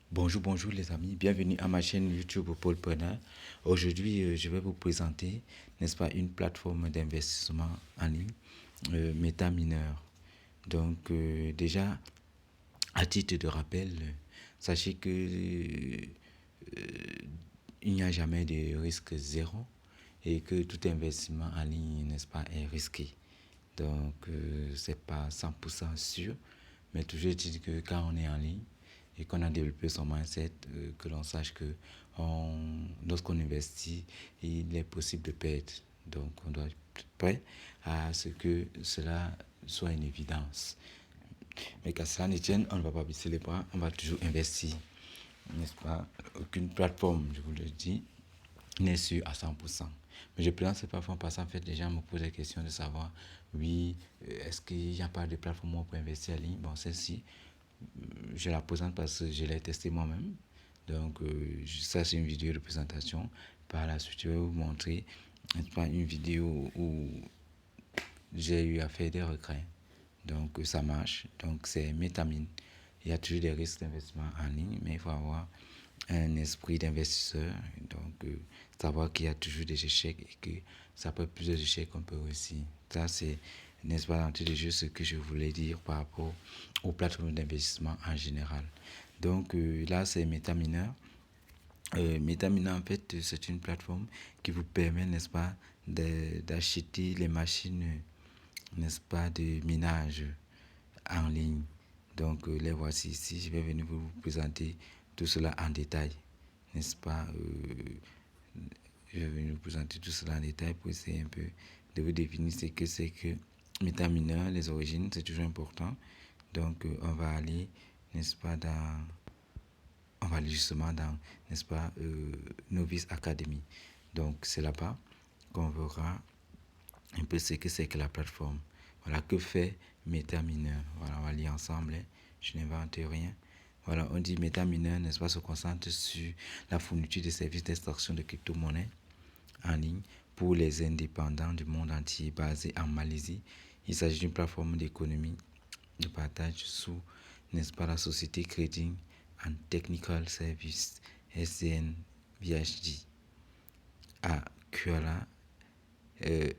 Bonjour les amis, bienvenue à ma chaîne YouTube Paulpreneur. Aujourd'hui, je vais vous présenter, n'est-ce pas, une plateforme d'investissement en ligne, MetaMineur. Donc, déjà, à titre de rappel, sachez que il n'y a jamais de risque zéro et que tout investissement en ligne, n'est-ce pas, est risqué. Donc, c'est pas 100% sûr, mais toujours dit que quand on est en ligne et qu'on a développé son mindset, que l'on sache que lorsqu'on investit, il est possible de perdre. Donc, on doit être prêt à ce que cela soit une évidence. Mais qu'à cela ne tienne, on ne va pas baisser les bras, on va toujours investir. N'est-ce pas? Aucune plateforme, je vous le dis, n'est sûr à 100%. Mais je présente cette plateforme parce qu'en fait, les gens me posent la question de savoir, oui, est-ce qu'il n'y a pas de plateforme pour investir en ligne? Bon, celle-ci, je la présente parce que je l'ai testée moi-même. Donc, ça, c'est une vidéo de présentation. Par la suite, je vais vous montrer une vidéo où j'ai eu à faire des regrets. Donc, ça marche. Donc, c'est Metamine. Il y a toujours des risques d'investissement en ligne, mais il faut avoir un esprit d'investisseur. Donc, savoir qu'il y a toujours des échecs et que ça peut être plusieurs échecs qu'on peut réussir. Ça, c'est, n'est-ce pas, dans tous les jeux, ce que je voulais dire par rapport aux plateformes d'investissement en général. Donc, là, c'est Metaminer. Metaminer, en fait, c'est une plateforme qui vous permet, n'est-ce pas, d'acheter les machines, n'est-ce pas, de minage en ligne. Donc, les voici ici. Je vais venir vous présenter tout cela en détail, n'est-ce pas? Je vais venir vous présenter tout cela en détail pour essayer un peu de vous définir ce que c'est que MetaMiner, les origines, c'est toujours important. Donc, on va aller, n'est-ce pas, on va aller justement dans, n'est-ce pas, Novice Academy. Donc, c'est là-bas qu'on verra un peu ce que c'est que la plateforme. Voilà, que fait MetaMiner. Voilà, on va lire ensemble. Hein. Je n'invente rien. Voilà, on dit MetaMiner, n'est-ce pas, se concentre sur la fourniture de services d'extraction de crypto-monnaies en ligne pour les indépendants du monde entier basés en Malaisie. Il s'agit d'une plateforme d'économie de partage sous, n'est-ce pas, la société Trading and Technical Service SCN VHD à Kuala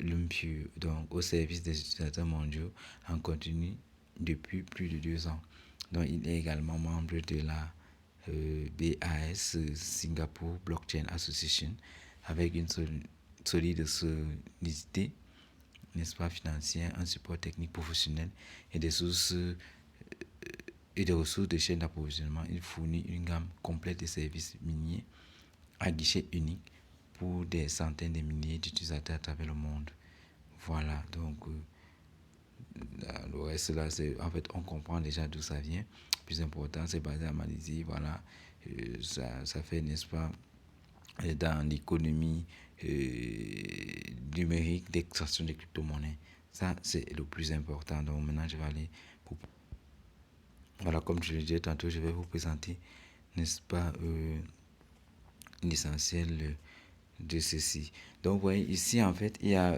Lumpur, donc au service des utilisateurs mondiaux en continu depuis plus de 2 ans. Donc, il est également membre de la BAS Singapore Blockchain Association avec une solide solidité, n'est-ce pas, financière, un support technique professionnel et des sources et des ressources de chaîne d'approvisionnement. Il fournit une gamme complète de services miniers à guichet unique pour des centaines de milliers d'utilisateurs à travers le monde. Voilà, donc le reste là, c'est, en fait, on comprend déjà d'où ça vient. Le plus important, c'est basé en Malaisie. Voilà, ça fait, n'est-ce pas, dans l'économie numérique d'extraction des crypto-monnaies. Ça, c'est le plus important. Donc maintenant, je vais aller pour... Voilà, comme je le disais tantôt, je vais vous présenter, n'est-ce pas, l'essentiel de ceci. Donc, vous voyez, ici, en fait, il y a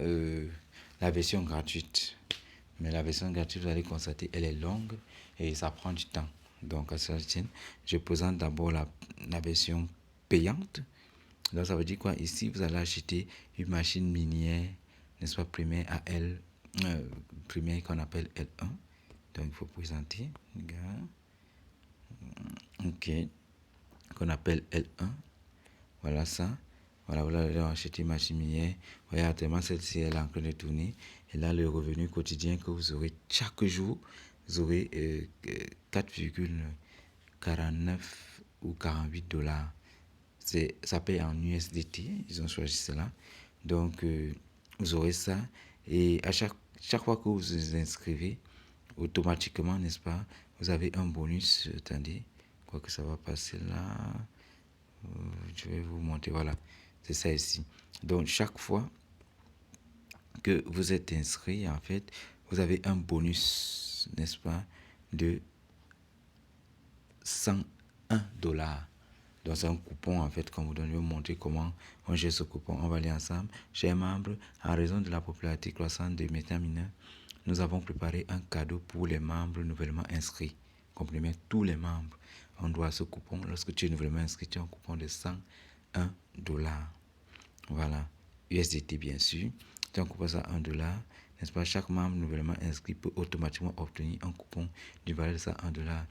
la version gratuite. Mais la version gratuite, vous allez constater, elle est longue et ça prend du temps. Donc, à cela tienne, je présente d'abord la version payante. Donc, ça veut dire quoi? Ici, vous allez acheter une machine minière, n'est-ce pas, primaire à primaire qu'on appelle L1. Donc, il faut présenter. Regarde. Ok. Qu'on appelle L1. Voilà ça. Voilà, vous allez acheter une machine minière. Voyez, actuellement, celle-ci elle est en train de tourner. Et là, le revenu quotidien que vous aurez chaque jour, vous aurez 4,49 ou 48 dollars. Ça paye en USDT. Ils ont choisi cela. Donc, vous aurez ça. Et à chaque fois que vous vous inscrivez, automatiquement, n'est-ce pas, vous avez un bonus. Attendez, quoi que ça va passer là. Je vais vous montrer, voilà, c'est ça ici. Donc, chaque fois que vous êtes inscrit, en fait, vous avez un bonus, n'est-ce pas, de 101 dollars. Donc, c'est un coupon, en fait, qu'on vous donne. Je vais vous montrer comment on gère ce coupon. On va aller ensemble. Chers membres, en raison de la popularité croissante de MetaMiner, nous avons préparé un cadeau pour les membres nouvellement inscrits. Complément tous les membres. on doit ce coupon. Lorsque tu es nouvellement inscrit, tu as un coupon de $100. Voilà, USDT bien sûr. Tu as un coupon de $1, n'est-ce pas? Chaque membre nouvellement inscrit peut automatiquement obtenir un coupon du valeur de $100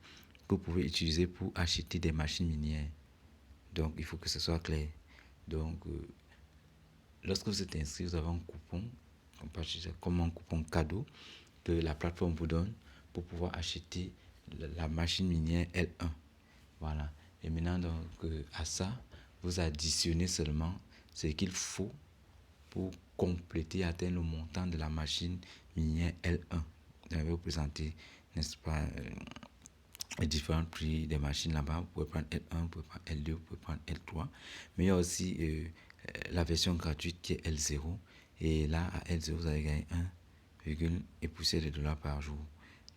que vous pouvez utiliser pour acheter des machines minières. Donc, il faut que ce soit clair. Donc, lorsque vous êtes inscrit, vous avez un coupon, comme un coupon cadeau que la plateforme vous donne pour pouvoir acheter la machine minière L1. Voilà. Et maintenant, donc, à ça, vous additionnez seulement ce qu'il faut pour compléter, atteindre le montant de la machine minière L1. Je vais vous présenter, n'est-ce pas, les différents prix des machines là-bas. Vous pouvez prendre L1, vous pouvez prendre L2, vous pouvez prendre L3. Mais il y a aussi la version gratuite qui est L0. Et là, à L0, vous allez gagner 1,poussière de dollars par jour.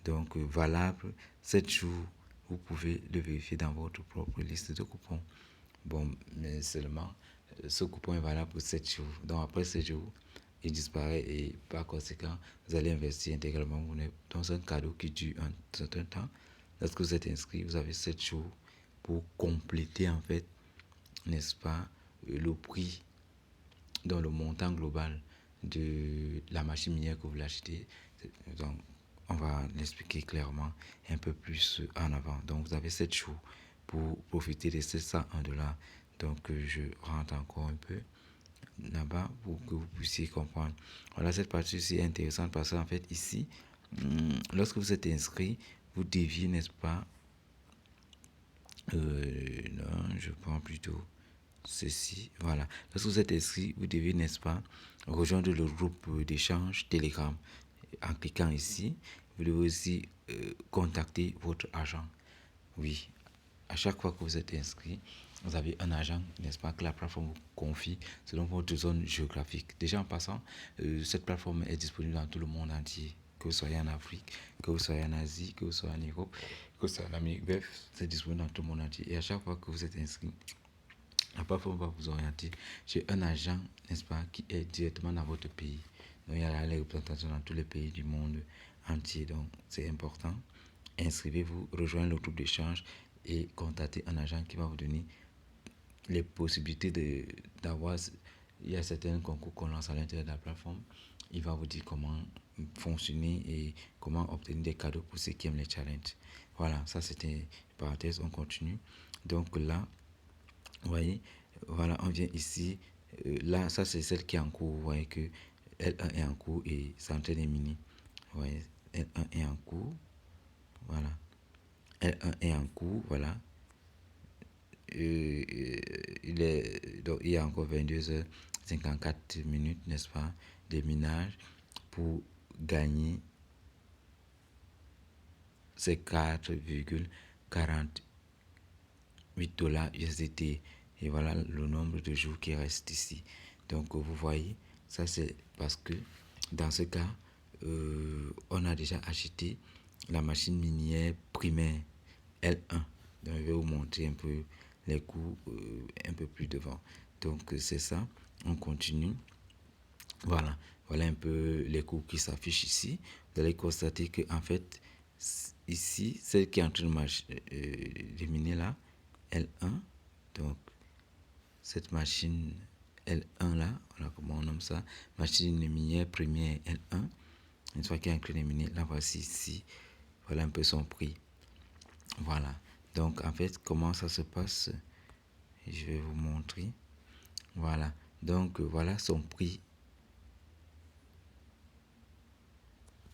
Donc, valable 7 jours. Vous pouvez le vérifier dans votre propre liste de coupons. Bon, mais seulement, ce coupon est valable pour 7 jours. Donc, après 7 jours, il disparaît et par conséquent, vous allez investir intégralement dans un cadeau qui dure un certain temps. Lorsque vous êtes inscrit, vous avez 7 jours pour compléter, en fait, n'est-ce pas, le prix dans le montant global de la machine minière que vous l'achetez. Donc, on va l'expliquer clairement un peu plus en avant. Donc, vous avez 7 jours pour profiter de ces $101. Donc, je rentre encore un peu là-bas pour que vous puissiez comprendre. Voilà, cette partie-ci est intéressante parce qu'en fait, ici, lorsque vous êtes inscrit, vous deviez, n'est-ce pas, non, je prends plutôt ceci, voilà. Lorsque vous êtes inscrit, vous devez, n'est-ce pas, rejoindre le groupe d'échange Telegram. En cliquant ici, vous devez aussi contacter votre agent. Oui, à chaque fois que vous êtes inscrit, vous avez un agent, n'est-ce pas, que la plateforme vous confie selon votre zone géographique. Déjà en passant, cette plateforme est disponible dans tout le monde entier. Que vous soyez en Afrique, que vous soyez en Asie, que vous soyez en Europe, que vous soyez en Amérique, bref, c'est disponible dans tout le monde entier. Et à chaque fois que vous êtes inscrit, la plateforme va vous orienter chez un agent, n'est-ce pas, qui est directement dans votre pays. Donc, il y a les représentations dans tous les pays du monde entier. Donc, c'est important. Inscrivez-vous, rejoignez le groupe d'échange et contactez un agent qui va vous donner les possibilités d'avoir. Il y a certains concours qu'on lance à l'intérieur de la plateforme. Il va vous dire comment fonctionner et comment obtenir des cadeaux pour ceux qui aiment les challenges. Voilà, ça c'était une parenthèse, on continue. Donc là, vous voyez, voilà, on vient ici. Là, ça c'est celle qui est en cours. Vous voyez que L1 est en cours et c'est en train de miner. Vous voyez, L1 est en cours. Voilà. L1 est en cours, voilà. Il y a encore 22h54, n'est-ce pas, de minage pour gagner ces $4,48 USDT. Et voilà le nombre de jours qui reste ici. Donc, vous voyez, ça c'est parce que dans ce cas, on a déjà acheté la machine minière primaire L1. Donc, je vais vous montrer un peu les coûts un peu plus devant. Donc, c'est ça. On continue. Voilà. Voilà un peu les coûts qui s'affichent ici. Vous allez constater que en fait, ici, celle qui est en train de miner là, L1. Donc, cette machine L1 là, voilà comment on nomme ça, machine minière première L1. Une fois qu'il y a un clé de miner, la voici ici. Voilà un peu son prix. Voilà. Donc, en fait, comment ça se passe? Je vais vous montrer. Voilà. Donc, voilà son prix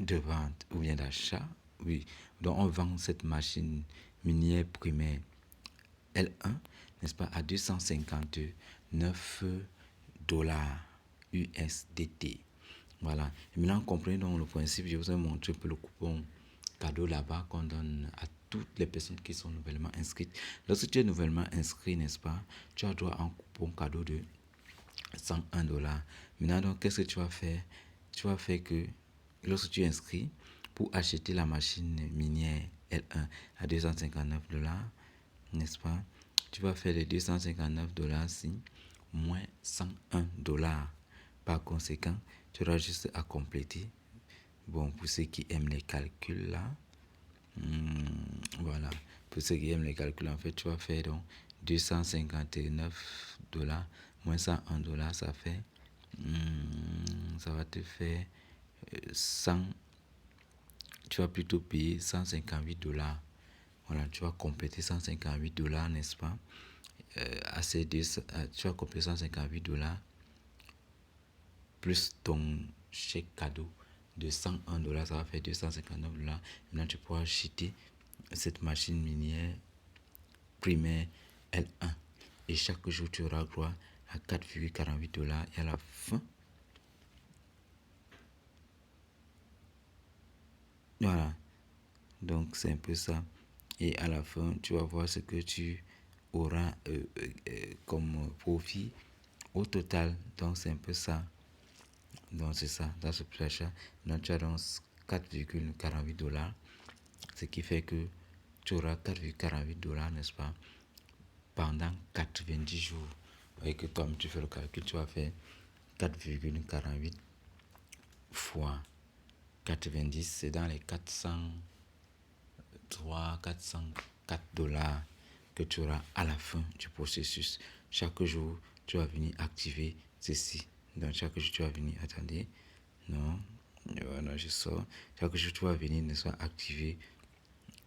de vente ou bien d'achat. Oui. Donc, on vend cette machine minière primaire L1, n'est-ce pas, à $259 USDT. Voilà. Et maintenant, comprenez donc le principe. Je vous ai montré un peu le coupon cadeau là-bas qu'on donne à toutes les personnes qui sont nouvellement inscrites. Lorsque tu es nouvellement inscrit, n'est-ce pas, tu as droit à un coupon cadeau de $101. Maintenant, donc, qu'est-ce que tu vas faire? Tu vas faire que lorsque tu es inscrit, pour acheter la machine minière L1 à $259, n'est-ce pas, tu vas faire les $259 moins $101. Par conséquent, tu auras juste à compléter. Bon, pour ceux qui aiment les calculs là, voilà, pour ceux qui aiment les calculs, en fait, tu vas faire donc $259 moins $101, ça fait, ça va te faire 100, tu vas plutôt payer $158. Voilà, tu vas compléter $158, n'est-ce pas? Tu vas compléter $158 plus ton chèque cadeau de $101, ça va faire $259. Maintenant, tu pourras acheter cette machine minière primaire L1. Et chaque jour, tu auras droit à $4,48. Et à la fin, voilà. Donc, c'est un peu ça. Et à la fin, tu vas voir ce que tu auras comme profit au total. Donc, c'est un peu ça. Donc, c'est ça. Dans ce prix d'achat, tu as donc $4,48. Ce qui fait que tu auras $4,48, n'est-ce pas, pendant 90 jours. Et que toi, tu fais le calcul, tu vas faire 4,48 fois 90, c'est dans les $404 que tu auras à la fin du processus. Chaque jour, tu vas venir activer ceci. Donc, chaque jour, tu vas venir, attendez, non, voilà, je sors. Chaque jour, tu vas venir, ne soit activer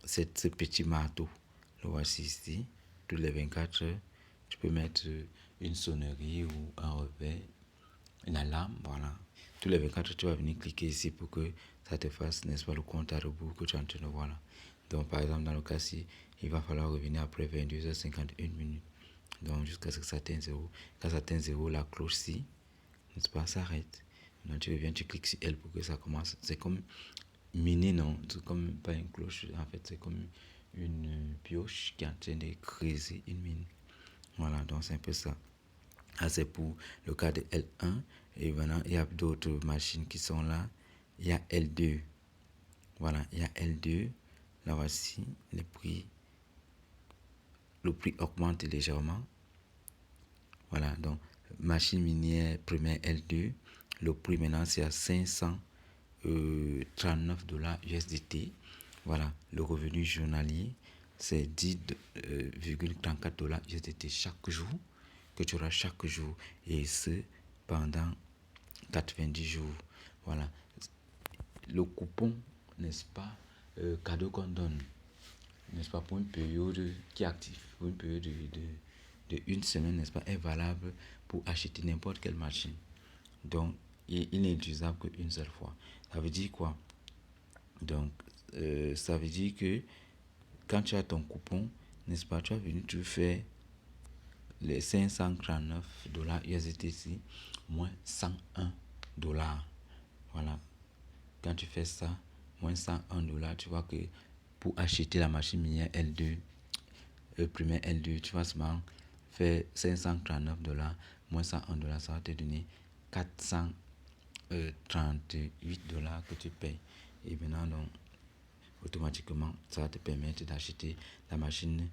ce petit marteau. Le voici ici. Tous les 24 heures, tu peux mettre une sonnerie ou un réveil, une alarme, voilà. Tous les 24 heures, tu vas venir cliquer ici pour que ça te fasse, n'est-ce pas, le compte à rebours que tu es en train de voir là. Donc, par exemple, dans le cas-ci, il va falloir revenir après 22h51 Donc, jusqu'à ce que ça atteigne 0. Quand ça atteint 0, la cloche-ci, n'est-ce pas, s'arrête. Donc, tu reviens, tu cliques sur elle pour que ça commence. C'est comme miner, non, c'est comme pas une cloche, en fait, c'est comme une pioche qui est en train de creuser une mine. Voilà, donc c'est un peu ça. Ah, c'est pour le cas de L1. Et maintenant, il y a d'autres machines qui sont là. Il y a L2. Voilà, il y a L2. Là, voici le prix. Le prix augmente légèrement. Voilà, donc machine minière première L2. Le prix maintenant, c'est à $539 USDT. Voilà, le revenu journalier, c'est $10,34 USDT chaque jour, que tu auras chaque jour, et ce pendant 90 jours. Voilà, le coupon, n'est-ce pas, cadeau qu'on donne, n'est-ce pas, pour une période qui est active, pour une période de une semaine, n'est-ce pas, est valable pour acheter n'importe quelle machine. Donc, il n'est utilisable qu'une seule fois. Ça veut dire quoi? Donc, ça veut dire que quand tu as ton coupon, n'est-ce pas, tu as venu, tu fais les $539 USDT ici, moins $101. Voilà. Quand tu fais ça, moins $101, tu vois que pour acheter la machine minière L2, primaire L2, tu vas seulement faire $539, moins $101, ça va te donner $438 que tu payes. Et maintenant, donc, automatiquement, ça va te permettre d'acheter la machine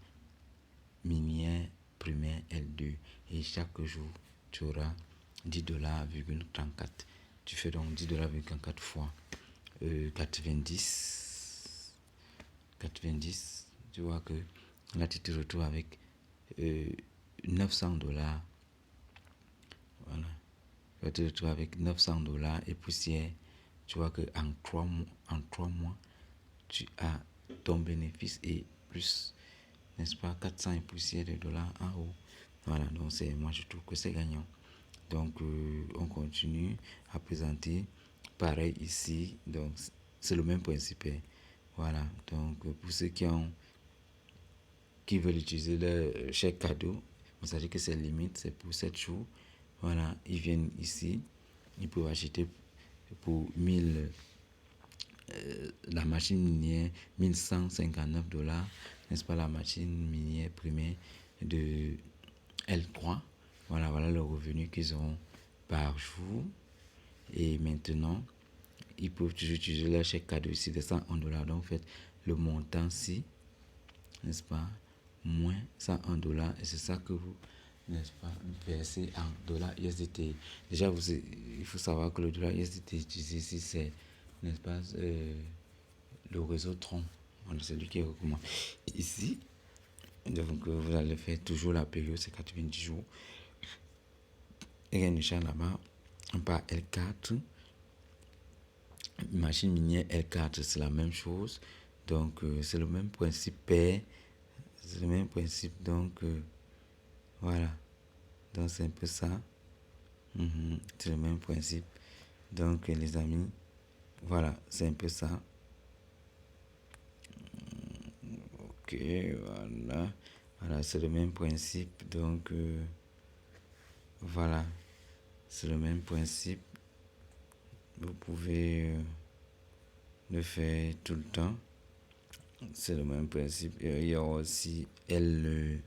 minière primaire L2. Et chaque jour, tu auras $10,34. Tu fais donc $10,34 fois 90. Tu vois que là, tu te retrouves avec $900. Voilà. Tu te retrouves avec $900 et poussière. Tu vois que en 3 mois, tu as ton bénéfice et plus, n'est-ce pas, 400 et poussière de dollars en haut. Voilà, donc moi je trouve que c'est gagnant. Donc on continue à présenter. Pareil ici, donc c'est le même principe. Voilà, donc pour ceux qui veulent utiliser le chèque cadeau, vous savez que c'est limite, c'est pour 7 jours. Voilà, ils viennent ici, ils peuvent acheter pour 1000, la machine minière, $1159, n'est-ce pas, la machine minière primaire de L3. Voilà le revenu qu'ils auront par jour. Et maintenant, ils peuvent toujours utiliser leur chèque cadeau ici de $101. Donc, faites le montant-ci, n'est-ce pas, moins $101. Et c'est ça que vous, n'est-ce pas, versez en dollars USDT. Déjà, il faut savoir que le dollar USDT utilisé ici, c'est, n'est-ce pas, le réseau Tron. Voilà, c'est lui qui recommande. Ici, donc vous allez faire toujours la période, c'est 90 jours. Et rien ne change là-bas. On part L4. Machine minière L4, c'est la même chose. Donc, c'est le même principe pair. C'est le même principe. Donc, voilà. Donc, c'est un peu ça. C'est le même principe. Donc, les amis, voilà, c'est un peu ça. Ok, voilà. Voilà, c'est le même principe. Donc, voilà. C'est le même principe. Vous pouvez le faire tout le temps. C'est le même principe. Il y a aussi L4,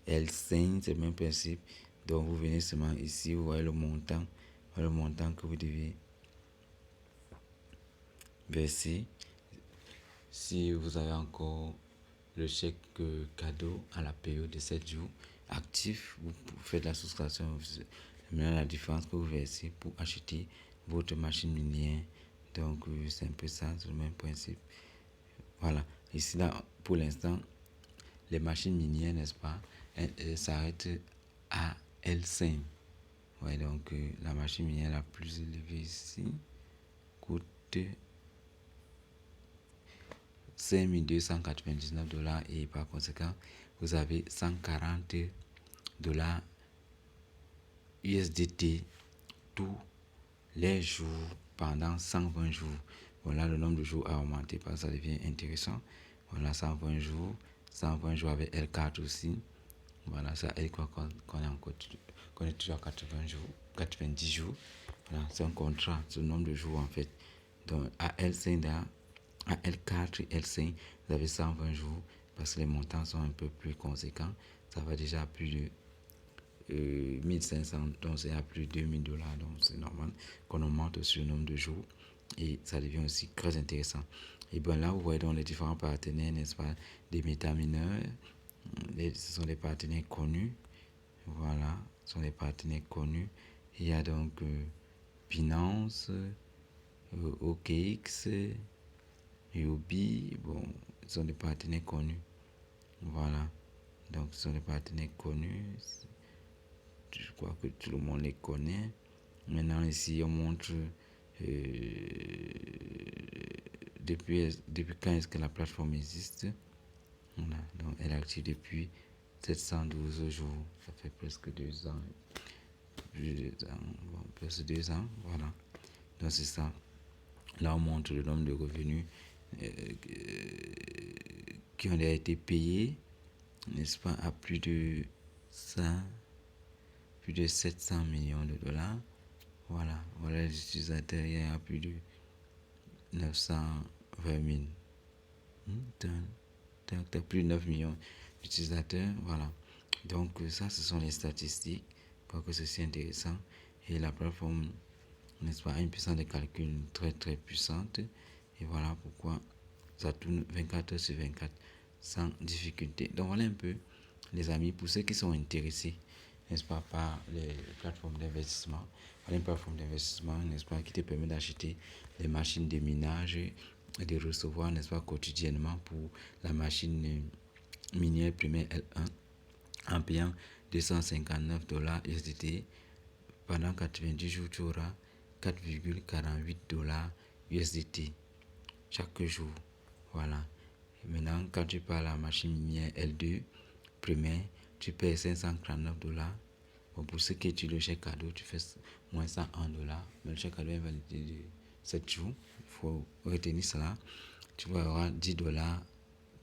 L5, c'est le même principe. Donc vous venez seulement ici, vous voyez le montant que vous devez verser. Si vous avez encore le chèque cadeau à la période de 7 jours actif, vous faites la souscription. Maintenant la différence que vous versez pour acheter votre machine minière. Donc c'est un peu ça, c'est le même principe. Voilà. Ici, là, pour l'instant, les machines minières, n'est-ce pas, elles s'arrêtent à L5. Ouais, donc, la machine minière la plus élevée ici coûte 5 299 $ et par conséquent, vous avez 140 $ USDT tous les jours pendant 120 jours. Voilà, le nombre de jours a augmenté parce que ça devient intéressant. Voilà, 120 jours. 120 jours avec L4 aussi. Voilà, ça elle quoi qu'on est encore qu'on est toujours à 80 jours, 90 jours. Voilà, c'est un contrat, c'est le nombre de jours en fait. Donc à L5, à L4 et L5, vous avez 120 jours parce que les montants sont un peu plus conséquents. Ça va déjà à plus de 1500, donc c'est à plus de 2000 $, donc c'est normal qu'on augmente sur le nombre de jours et ça devient aussi très intéressant. Et bien là, vous voyez donc les différents partenaires, n'est-ce pas, des métamineurs, ce sont des partenaires connus, voilà, ce sont des partenaires connus. Il y a donc Binance, OKX, Huobi, bon, ce sont des partenaires connus, voilà, donc ce sont des partenaires connus. Je crois que tout le monde les connaît. Maintenant, ici, on montre depuis quand est-ce que la plateforme existe. Voilà, donc elle est active depuis 712 jours. Ça fait presque 2 ans. Plus de 2 ans. Bon, presque 2 ans. Voilà. Donc c'est ça. Là, on montre le nombre de revenus qui ont été payés, n'est-ce pas, à plus de 700 millions de dollars. Voilà, les utilisateurs, il y a plus de 920 000. Plus de 9 millions d'utilisateurs. Voilà. Donc, ça, ce sont les statistiques. Pour que ceci est intéressant. Et la plateforme, n'est-ce pas, a une puissance de calcul très, très puissante. Et voilà pourquoi ça tourne 24 heures sur 24 sans difficulté. Donc, voilà un peu, les amis, pour ceux qui sont intéressés, n'est-ce pas, par les plateformes d'investissement. Voilà une plateforme d'investissement, n'est-ce pas, qui te permet d'acheter les machines de minage et de recevoir, n'est-ce pas, quotidiennement pour la machine minière primaire L1 en payant 259 $ USDT. Pendant 90 jours, tu auras 4,48 $ USDT chaque jour. Voilà. Et maintenant, quand tu pars à la machine minière L2 primaire, tu payes 539 $. Bon, pour ceux qui utilisent le chèque cadeau, tu fais moins 101 $. Mais le chèque cadeau est validé de 7 jours. Il faut retenir cela. Tu vas avoir 10 $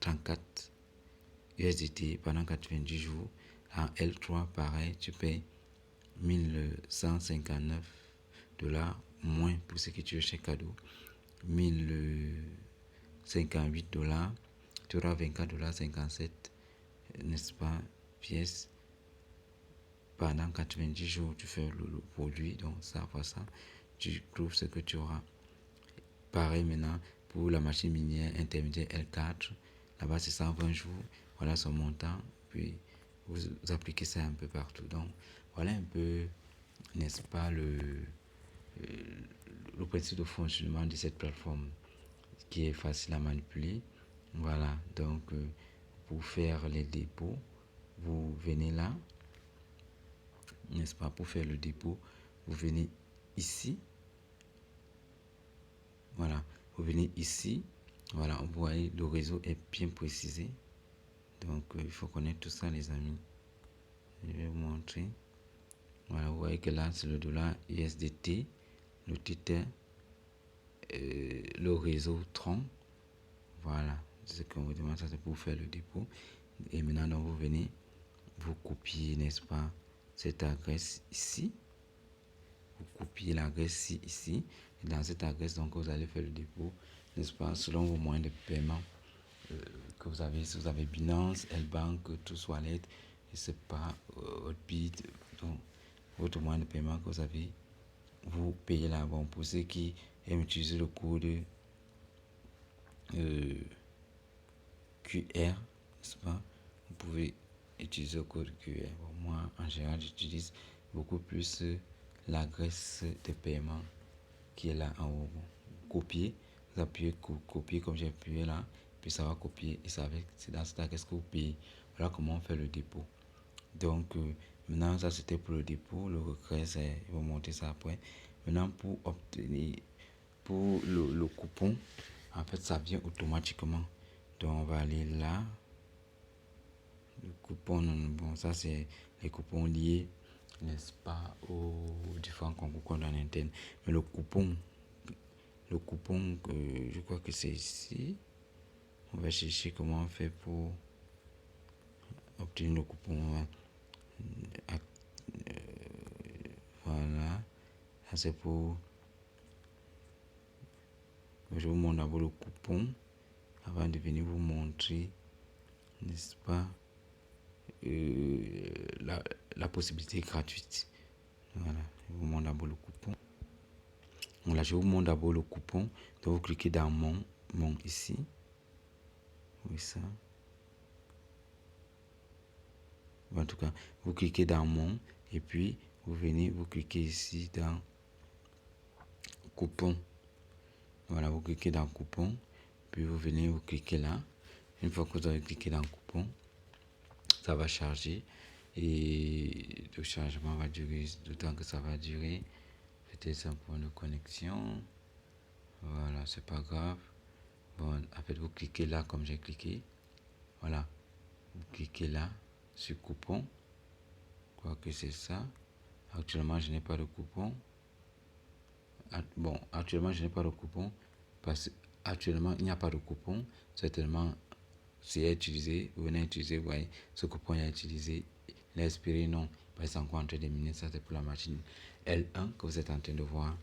34 USDT pendant 90 jours. En L3, pareil, tu payes 1159 $ moins pour ceux qui utilisent le chèque cadeau. 1058 $. Tu auras 24 $ 57, n'est-ce pas, pièces. Pendant 90 jours, tu fais le produit, donc ça, fois ça, tu trouves ce que tu auras. Pareil maintenant pour la machine minière intermédiaire L4, là-bas c'est 120 jours, voilà son montant, puis vous appliquez ça un peu partout. Donc voilà un peu, n'est-ce pas, le principe de fonctionnement de cette plateforme. qui est facile à manipuler. Voilà, donc pour faire les dépôts, vous venez là, n'est-ce pas? Pour faire le dépôt, vous venez ici. Voilà, vous venez ici. Voilà, vous voyez, le réseau est bien précisé. Donc, il faut connaître tout ça, les amis. Je vais vous montrer. Voilà, vous voyez que là, c'est le dollar USDT, le Tether, le réseau Tron. Voilà, c'est ce qu'on vous demande, ça c'est pour faire le dépôt. Et maintenant, donc, vous venez, vous copiez, n'est-ce pas, cette adresse ici. Vous copiez l'adresse ici. Et dans cette adresse, donc, vous allez faire le dépôt, n'est-ce pas, selon vos moyens de paiement que vous avez. Si vous avez Binance, L-Bank, Trust Wallet, je sais pas, Hotbit, donc, votre moyen de paiement que vous avez, vous payez là. Bon, pour ceux qui aiment utiliser le code QR, n'est-ce pas, vous pouvez utiliser le code QR. Bon, moi, en général, j'utilise beaucoup plus l'adresse de paiement qui est là en haut. Bon, copier, vous appuyez copier comme j'ai appuyé là, puis ça va copier et c'est dans cette adresse que vous payez. Voilà comment on fait le dépôt. Donc, maintenant, ça c'était pour le dépôt. Le retrait, c'est, ils vont monter ça après. Maintenant, pour obtenir, pour le coupon, en fait, ça vient automatiquement. Donc, on va aller là. Le coupon, bon, ça c'est les coupons liés, n'est-ce pas, aux différents concours qu'on a en interne. Mais le coupon, je crois que c'est ici. On va chercher comment on fait pour obtenir le coupon. Voilà. Ça c'est pour... Je vous montre d'abord le coupon avant de venir vous montrer, n'est-ce pas, la possibilité gratuite. Voilà. Je vous montre d'abord le coupon. Voilà, je vous montre d'abord le coupon. Donc vous cliquez dans mon ici. Oui, ça. En tout cas, vous cliquez dans mon et puis vous venez, vous cliquez ici dans coupon. Voilà, vous cliquez dans coupon, puis vous venez, vous cliquez là. Une fois que vous avez cliqué dans coupon, ça va charger et le chargement va durer le temps que ça va durer. Peut-être un point de connexion. Voilà, c'est pas grave. Bon, en fait, vous cliquez là comme j'ai cliqué. Voilà, vous cliquez là sur coupon. Je crois que c'est ça. Actuellement, je n'ai pas de coupon. Bon, actuellement, je n'ai pas de coupon parce qu'actuellement, il n'y a pas de coupon. Certainement, c'est utilisé, vous venez utiliser, vous voyez, ce coupon est utilisé, il est expiré, non, parce que c'est encore en train de miner, ça c'est pour la machine L1 que vous êtes en train de voir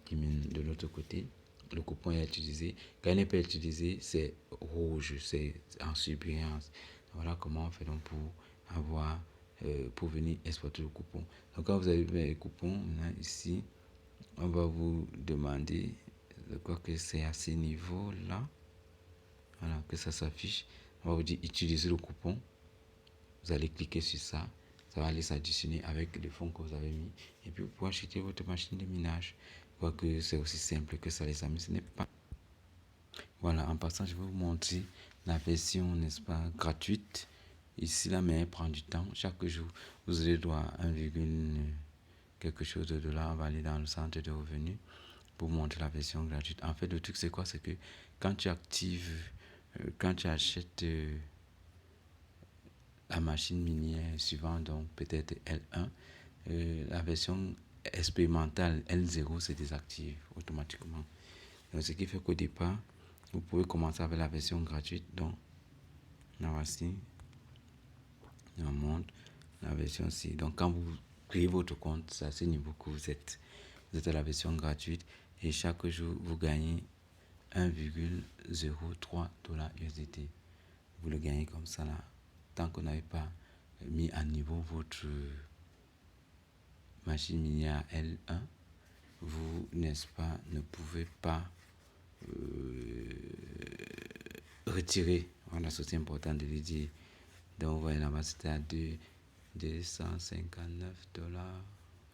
qui mine de l'autre côté. Le coupon est utilisé. Quand il n'est pas utilisé, c'est rouge, c'est en surbrillance. Voilà comment on fait donc pour avoir, pour venir exploiter le coupon. Donc quand vous avez le coupon, maintenant ici, on va vous demander, je crois que c'est à ce niveau-là, voilà, que ça s'affiche. On va vous dire utiliser le coupon. Vous allez cliquer sur ça. Ça va aller s'additionner avec les fonds que vous avez mis. Et puis vous pouvez acheter votre machine de minage. Je crois que c'est aussi simple que ça, les amis. Ce n'est pas. Voilà, en passant, je vais vous montrer la version, n'est-ce pas, gratuite. Ici, là, mais elle prend du temps. Chaque jour, vous allez droit à 1, quelque chose de dollars. On va aller dans le centre de revenus pour montrer la version gratuite. En fait, le truc, c'est quoi? C'est que quand tu actives, quand tu achètes la machine minière suivant, donc peut-être L1, la version expérimentale L0 se désactive automatiquement. Donc, ce qui fait qu'au départ, vous pouvez commencer avec la version gratuite. Donc, là voici, on montre la version ci. Donc, quand vous créez votre compte, c'est à ce niveau que vous êtes à la version gratuite et chaque jour, vous gagnez 1,03 $ USDT. Vous le gagnez comme ça là. Tant que vous n'avez pas mis à niveau votre machine minière L1, vous, n'est-ce pas, ne pouvez pas retirer. Voilà, c'est important de le dire. Donc, vous voyez là-bas, c'était à 259 $.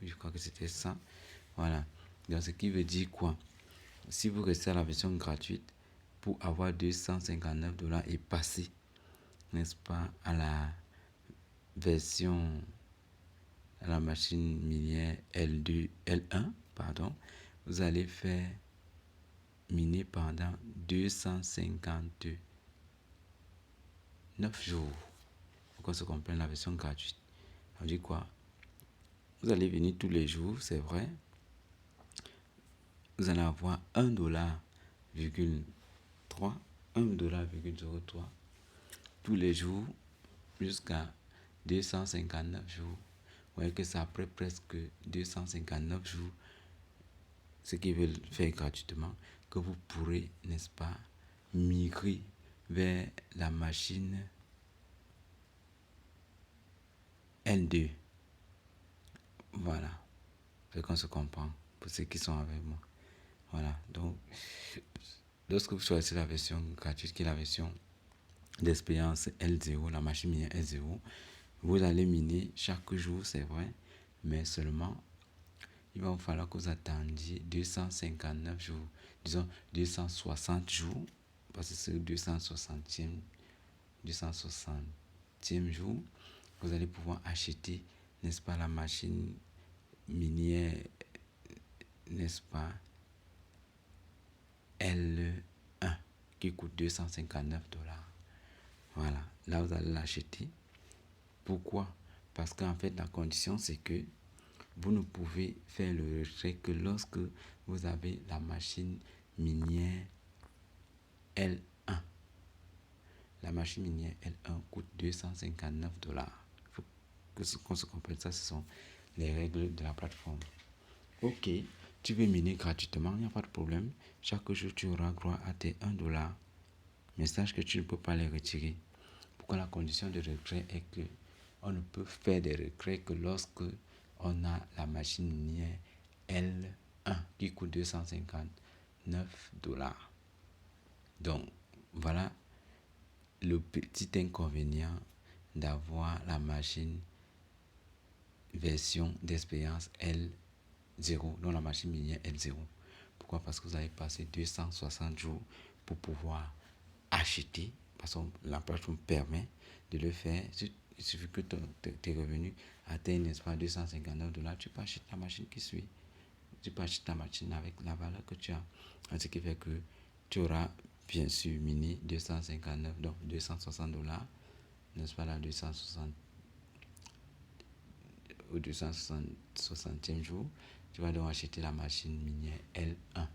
Je crois que c'était ça. Voilà. Donc, ce qui veut dire quoi? Si vous restez à la version gratuite, pour avoir $259 et passer, n'est-ce pas, à la version, à la machine minière L1, pardon, vous allez faire miner pendant 259 jours. Pour qu'on se comprenne la version gratuite. On dit quoi? Vous allez venir tous les jours, c'est vrai. Vous allez avoir $1,03 tous les jours jusqu'à 259 jours. Vous voyez que c'est après presque 259 jours, ce qu'ils veulent faire gratuitement, que vous pourrez, n'est-ce pas, migrer vers la machine L2. Voilà. C'est qu'on se comprend pour ceux qui sont avec moi. Voilà. Donc, lorsque vous choisissez la version gratuite, qui est la version d'expérience L0, la machine minière L0, vous allez miner chaque jour, c'est vrai, mais seulement il va vous falloir que vous attendiez 259 jours, disons 260 jours, parce que c'est le 260e jour, vous allez pouvoir acheter, n'est-ce pas, la machine minière, n'est-ce pas, L1, qui coûte $259. Voilà, là vous allez l'acheter. Pourquoi? Parce qu'en fait, la condition, c'est que vous ne pouvez faire le retrait que lorsque vous avez la machine minière L1. La machine minière L1 coûte $259. Il faut qu'on se comprenne ça, ce sont les règles de la plateforme. Ok, tu veux miner gratuitement, il n'y a pas de problème. Chaque jour, tu auras droit à tes $1. Mais sache que tu ne peux pas les retirer. Pourquoi la condition de retrait est que on ne peut faire des retraits que lorsque on a la machine minière L1 qui coûte $259. Donc, voilà le petit inconvénient d'avoir la machine version d'expérience L0, donc la machine minière L0. Pourquoi? Parce que vous allez passer 260 jours pour pouvoir acheter, parce que la plateforme permet de le faire. Il suffit que tes revenus atteignent, n'est-ce pas, $259, tu peux acheter la machine qui suit. Tu peux acheter ta machine avec la valeur que tu as. Ce qui fait que tu auras bien sûr miné 259, donc $260, n'est-ce pas, là, 260 au 260e jour, tu vas donc acheter la machine minière L1.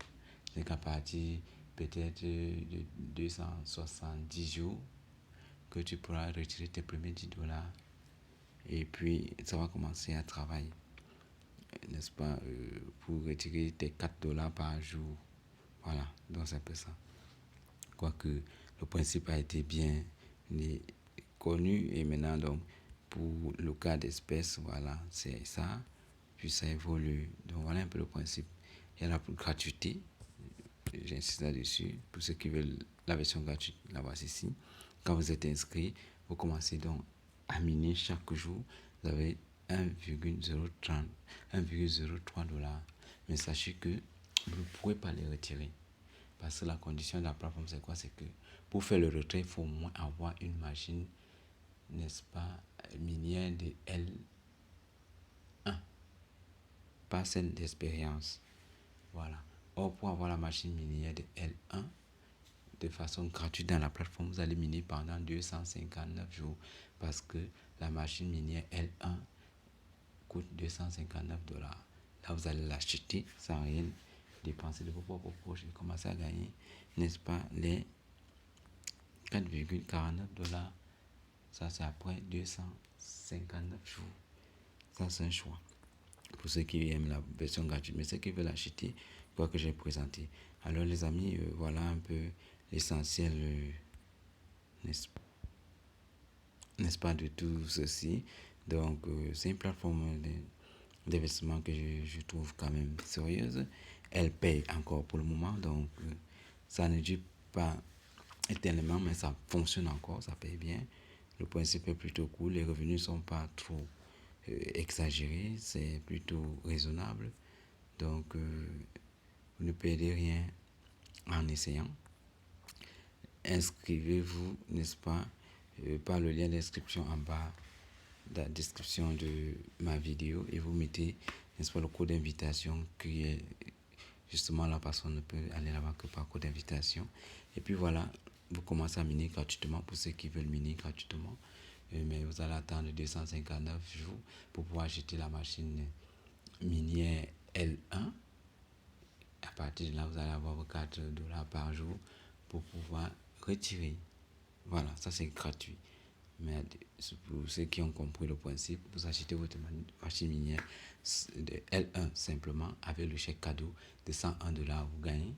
C'est qu'à partir peut-être de 270 jours que tu pourras retirer tes premiers $10 et puis ça va commencer à travailler, n'est-ce pas, pour retirer tes $4 par jour. Voilà, donc c'est un peu ça. Quoique le principe a été bien connu et maintenant donc pour le cas d'espèce, voilà, c'est ça, puis ça évolue. Donc voilà un peu le principe. Il y a la gratuité, j'insiste là-dessus, pour ceux qui veulent la version gratuite, la voici ici. Quand vous êtes inscrit, vous commencez donc à miner chaque jour, vous avez $1,03. Mais sachez que vous ne pouvez pas les retirer. Parce que la condition de la plateforme, c'est quoi? C'est que pour faire le retrait, il faut au moins avoir une machine, n'est-ce pas, minière de L1, pas celle d'expérience. Voilà. Or, pour avoir la machine minière de L1, de façon gratuite dans la plateforme, vous allez miner pendant 259 jours. Parce que la machine minière L1 coûte $259. Là, vous allez l'acheter sans rien dépenser de vos propres poches et commencer à gagner, n'est-ce pas, les $4,49. Ça, c'est après 259 jours. Ça, c'est un choix pour ceux qui aiment la version gratuite. Mais ceux qui veulent acheter, quoi que j'ai présenté. Alors, les amis, voilà un peu l'essentiel, n'est-ce pas, de tout ceci. Donc, c'est une plateforme d'investissement que je trouve quand même sérieuse. Elle paye encore pour le moment. Donc, ça ne dure pas éternellement, mais ça fonctionne encore, ça paye bien. Le principe est plutôt cool, les revenus ne sont pas trop exagérés, c'est plutôt raisonnable. Donc, vous ne perdez rien en essayant. inscrivez-vous, n'est-ce pas, par le lien d'inscription en bas de la description de ma vidéo et vous mettez, n'est-ce pas, le code d'invitation qui est justement la personne ne peut aller là-bas que par code d'invitation. Et puis voilà, vous commencez à miner gratuitement pour ceux qui veulent miner gratuitement. Mais vous allez attendre 259 jours pour pouvoir acheter la machine minière L1. À partir de là, vous allez avoir vos 4 $ par jour pour pouvoir retirer. Voilà, ça c'est gratuit. Mais pour ceux qui ont compris le principe, vous achetez votre machine minière de L1 simplement avec le chèque cadeau de 101 $. Vous gagnez.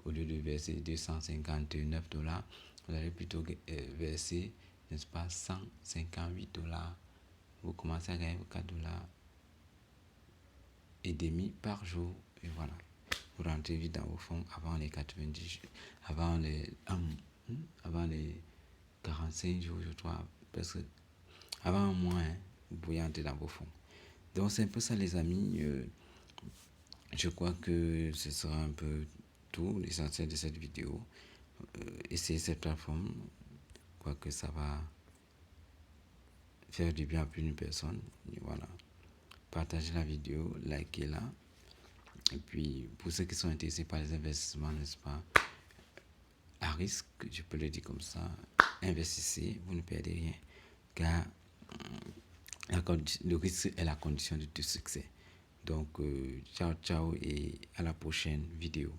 Au lieu de verser 259 $, vous allez plutôt verser, n'est-ce pas, 158 $. Vous commencez à gagner vos 4 $ et demi par jour. Et voilà. Vous rentrez vite dans vos fonds avant les 90 avant les 45 jours, je crois, parce que avant un mois, vous pouvez entrer dans vos fonds. Donc c'est un peu ça les amis. Je crois que ce sera un peu tout l'essentiel de cette vidéo. Essayez cette plateforme. Je crois que ça va faire du bien à plus d'une personne. Et voilà. Partagez la vidéo, likez-la. Et puis pour ceux qui sont intéressés par les investissements, n'est-ce pas, à risque, je peux le dire comme ça, investissez, vous ne perdez rien. Car le risque est la condition de tout succès. Donc, ciao, ciao et à la prochaine vidéo.